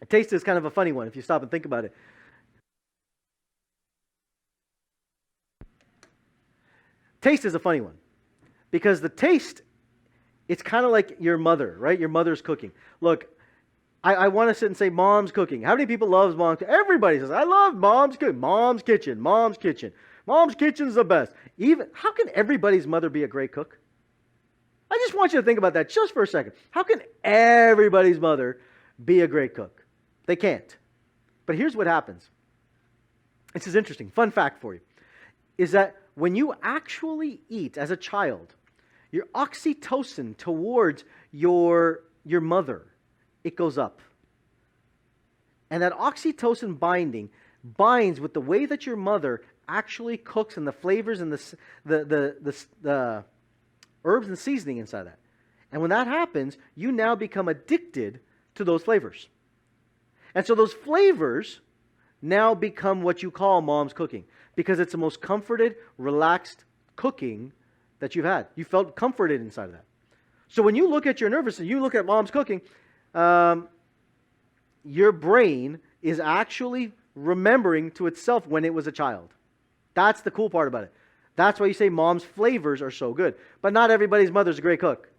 Taste is kind of a funny one if you stop and think about it. Taste is a funny one because the taste, it's kind of like your mother, right? Your mother's cooking. Look, I want to sit and say mom's cooking. How many people loves mom's cooking? Everybody says, I love mom's cooking. Mom's kitchen, mom's kitchen. Mom's kitchen's the best. Even, how can everybody's mother be a great cook? I just want you to think about that just for a second. How can everybody's mother be a great cook? They can't. But here's what happens. This is interesting. Fun fact for you is that when you actually eat as a child, your oxytocin towards your mother, it goes up. And that oxytocin binding binds with the way that your mother actually cooks and the flavors and the herbs and seasoning inside that. And when that happens, you now become addicted to those flavors. And so those flavors now become what you call mom's cooking because it's the most comforted, relaxed cooking that you've had. You felt comforted inside of that. So when you look at your nervous system, you look at mom's cooking, your brain is actually remembering to itself when it was a child. That's the cool part about it. That's why you say mom's flavors are so good. But not everybody's mother's a great cook.